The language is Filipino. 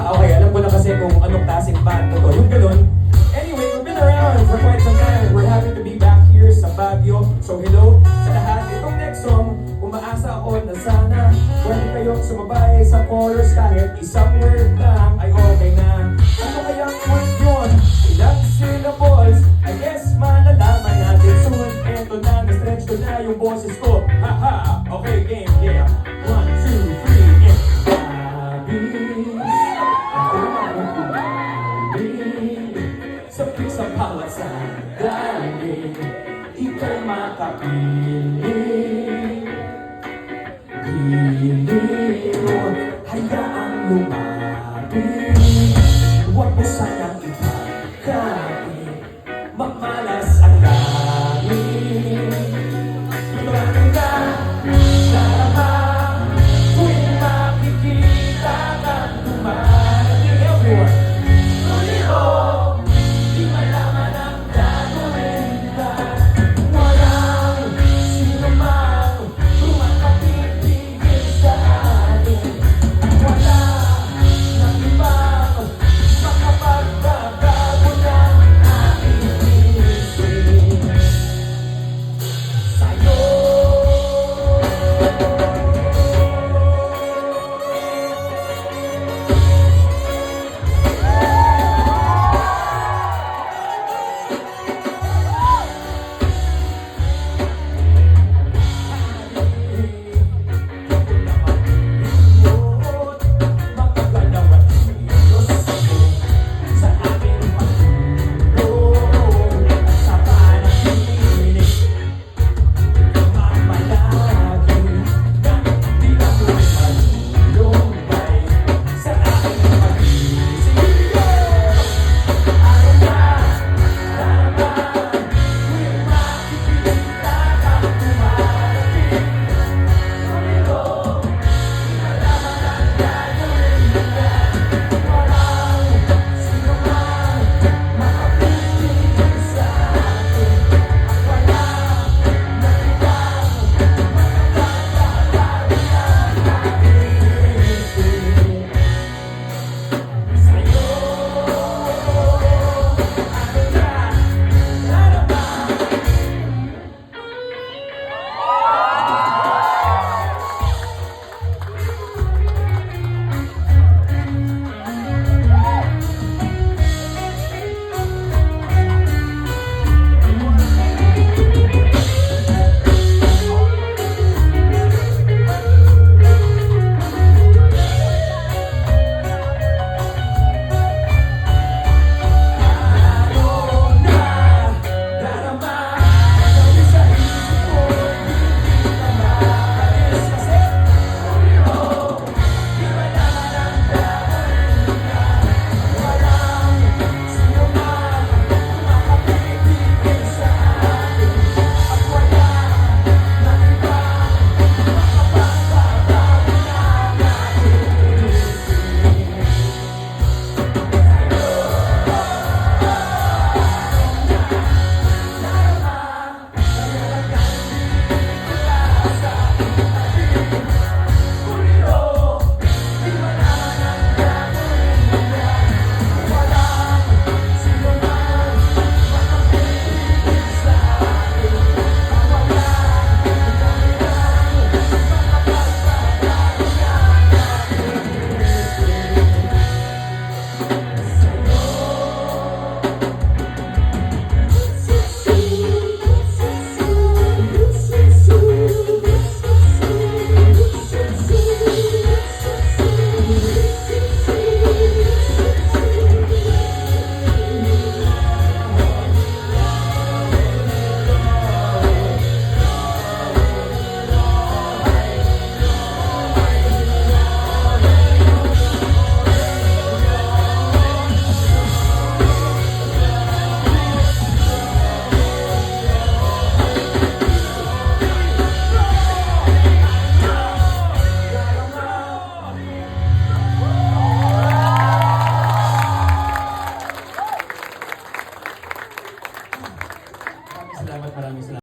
Okay, alam ko na kasi kung anong klaseng band mo to. Yung ganun. Anyway, we've been around for quite some time. We're happy to be back here sa Baguio. So hello sa lahat. Itong next song, umaasa ako na sana pwede kayong sumabay sa chorus kahit isang word lang ay okay na. Ano kayang word yun? Ilang syllables? I guess malalaman natin soon. Eto na, na-stretch ko na yung boses ko. Haha! Okay, game, yeah. 1, 2, 3, and sakit sa bawat sandali, ikaw makapiling. Hindi mo hayaang lumapit, huwag mo sanang ipagkalit.